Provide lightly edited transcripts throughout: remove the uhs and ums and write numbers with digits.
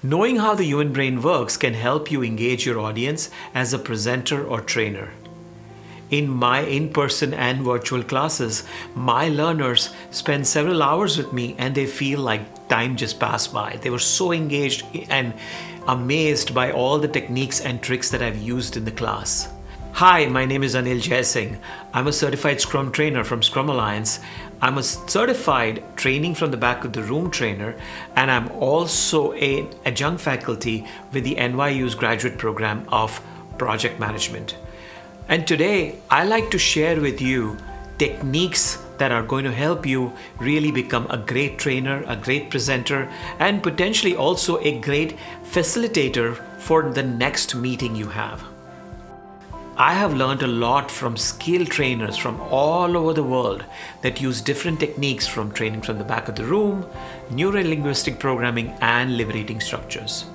Knowing how the human brain works can help you engage your audience as a presenter or trainer. In my in-person and virtual classes, my learners spend several hours with me and they feel like time just passed by. They were so engaged and amazed by all the techniques and tricks that I've used in the class. Hi, my name is Anil Jaisingh. I'm a certified Scrum trainer from Scrum Alliance. I'm a certified training from the back of the room trainer, and I'm also an adjunct faculty with the NYU's graduate program of project management. And today, I like to share with you techniques that are going to help you really become a great trainer, a great presenter, and potentially also a great facilitator for the next meeting you have. I have learned a lot from skilled trainers from all over the world that use different techniques from training from the back of the room, neuro-linguistic programming, and liberating structures.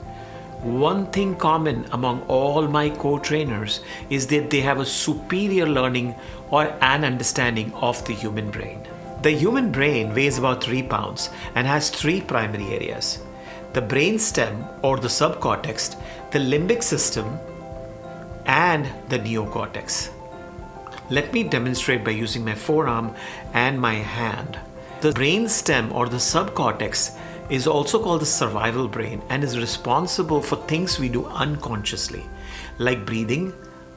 One thing common among all my co-trainers is that they have a superior learning or an understanding of the human brain. The human brain weighs about 3 pounds and has 3 primary areas: the brainstem or the subcortex, the limbic system, and the neocortex. Let me demonstrate by using my forearm and my hand. The brainstem or the subcortex is also called the survival brain and is responsible for things we do unconsciously, like breathing,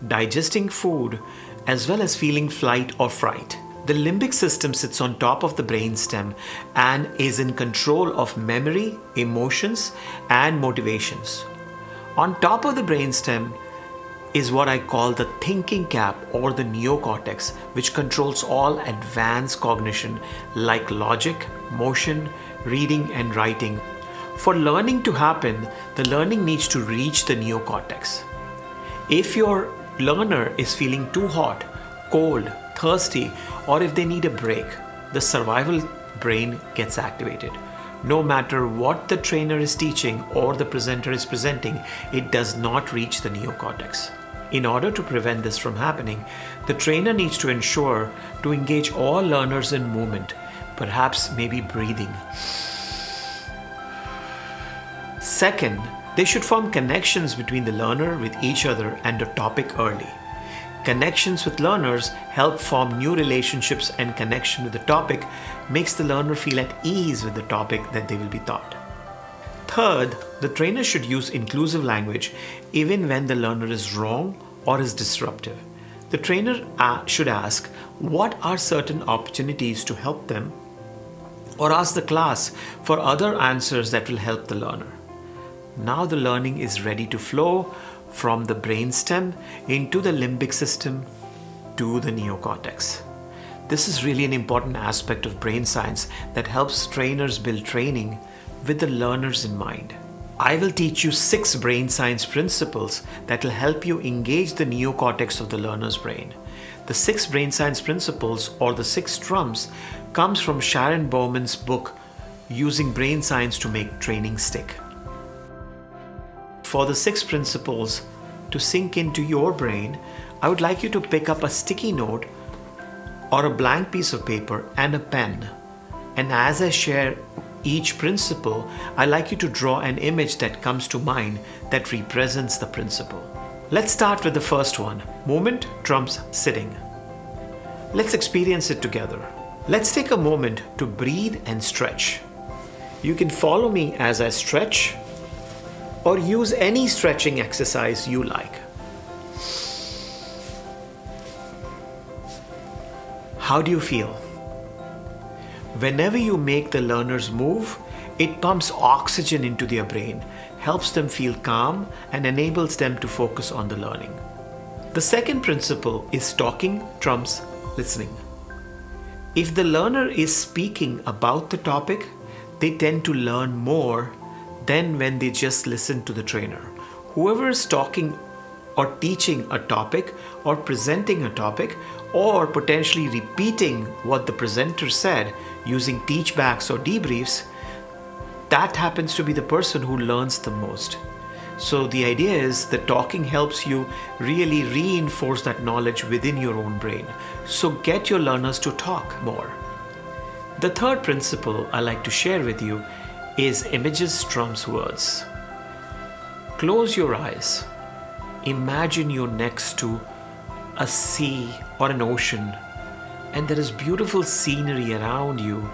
digesting food, as well as feeling flight or fright. The limbic system sits on top of the brainstem and is in control of memory, emotions, and motivations. On top of the brainstem is what I call the thinking cap or the neocortex, which controls all advanced cognition like logic, motion, reading, and writing. For learning to happen, the learning needs to reach the neocortex. If your learner is feeling too hot, cold, thirsty, or if they need a break, the survival brain gets activated. No matter what the trainer is teaching or the presenter is presenting, it does not reach the neocortex. In order to prevent this from happening, the trainer needs to ensure to engage all learners in movement, perhaps maybe breathing. Second, they should form connections between the learner with each other and the topic early. Connections with learners help form new relationships, and connection with the topic makes the learner feel at ease with the topic that they will be taught. Third, the trainer should use inclusive language even when the learner is wrong or is disruptive. The trainer should ask what are certain opportunities to help them, or ask the class for other answers that will help the learner. Now the learning is ready to flow from the brainstem into the limbic system to the neocortex. This is really an important aspect of brain science that helps trainers build training with the learners in mind. I will teach you 6 brain science principles that will help you engage the neocortex of the learner's brain. The 6 brain science principles, or the 6 trumps, comes from Sharon Bowman's book, Using Brain Science to Make Training Stick. For the 6 principles to sink into your brain, I would like you to pick up a sticky note or a blank piece of paper and a pen. And as I share each principle, I like you to draw an image that comes to mind that represents the principle. Let's start with the first one. Movement trumps sitting. Let's experience it together. Let's take a moment to breathe and stretch. You can follow me as I stretch, or use any stretching exercise you like. How do you feel? Whenever you make the learners move, it pumps oxygen into their brain, helps them feel calm, and enables them to focus on the learning. The second principle is talking trumps listening. If the learner is speaking about the topic, they tend to learn more than when they just listen to the trainer. Whoever is talking or teaching a topic or presenting a topic or potentially repeating what the presenter said using teachbacks or debriefs, that happens to be the person who learns the most. So the idea is that talking helps you really reinforce that knowledge within your own brain. So get your learners to talk more. The third principle I like to share with you is images trumps words. close your eyes. Imagine you're next to a sea or an ocean, and there is beautiful scenery around you,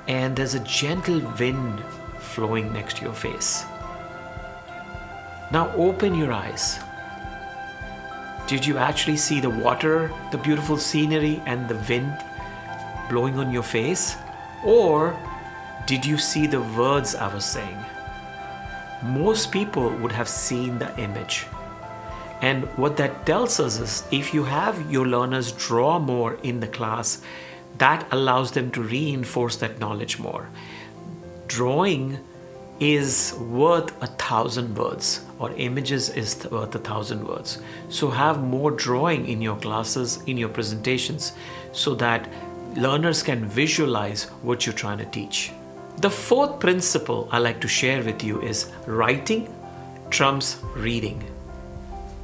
and there's a gentle wind flowing next to your face. Now open your eyes. Did you actually see the water, the beautiful scenery, and the wind blowing on your face? Or did you see the words I was saying? Most people would have seen the image. And what that tells us is if you have your learners draw more in the class, that allows them to reinforce that knowledge more. Drawing is worth 1,000 words, or images is worth 1,000 words. So have more drawing in your classes, in your presentations, so that learners can visualize what you're trying to teach. The fourth principle I like to share with you is writing trumps reading.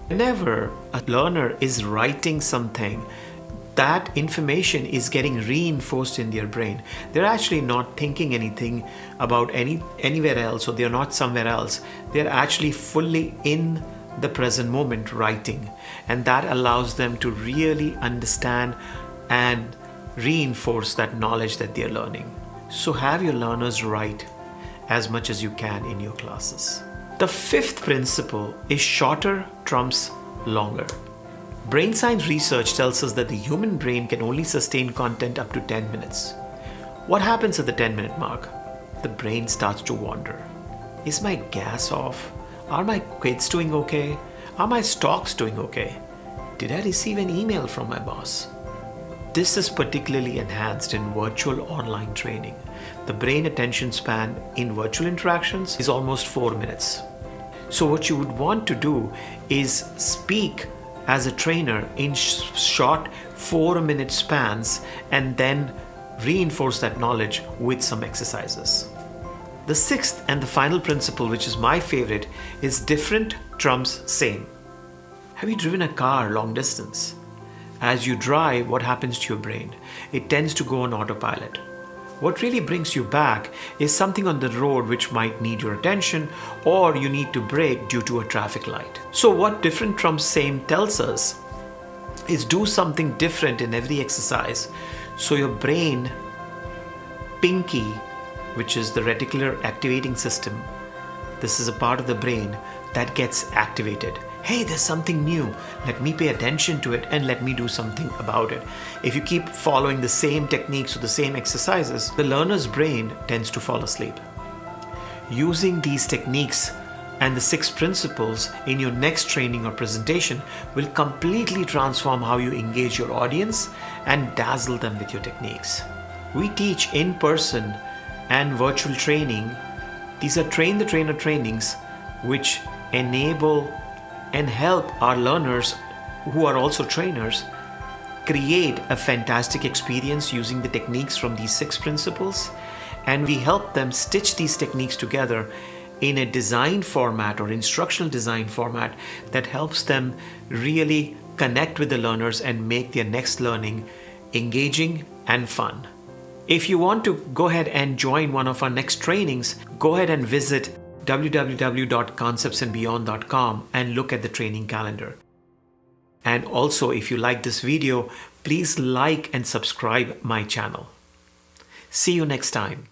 Whenever a learner is writing something, that information is getting reinforced in their brain. They're actually not thinking anything about anywhere else, or they're not somewhere else. They're actually fully in the present moment writing, and that allows them to really understand and reinforce that knowledge that they're learning. So have your learners write as much as you can in your classes. The fifth principle is shorter trumps longer. Brain science research tells us that the human brain can only sustain content up to 10 minutes. What happens at the 10-minute mark? The brain starts to wander. Is my gas off? Are my kids doing okay? Are my stocks doing okay? Did I receive an email from my boss? This is particularly enhanced in virtual online training. The brain attention span in virtual interactions is almost 4 minutes. So what you would want to do is speak as a trainer in short 4-minute spans, and then reinforce that knowledge with some exercises. The sixth and the final principle, which is my favorite, is different trumps same. Have you driven a car long distance? As you drive, what happens to your brain? It tends to go on autopilot. What really brings you back is something on the road which might need your attention, or you need to brake due to a traffic light. So what different trumps same tells us is do something different in every exercise, so your brain, pinky, which is the reticular activating system, this is a part of the brain that gets activated. Hey, there's something new. Let me pay attention to it and let me do something about it. If you keep following the same techniques or the same exercises, the learner's brain tends to fall asleep. Using these techniques and the 6 principles in your next training or presentation will completely transform how you engage your audience and dazzle them with your techniques. We teach in-person and virtual training. These are train the trainer trainings which enable and help our learners, who are also trainers, create a fantastic experience using the techniques from these 6 principles. And we help them stitch these techniques together in a design format or instructional design format that helps them really connect with the learners and make their next learning engaging and fun. If you want to go ahead and join one of our next trainings, go ahead and visit www.conceptsandbeyond.com and look at the training calendar. And also, if you like this video, please like and subscribe my channel. See you next time.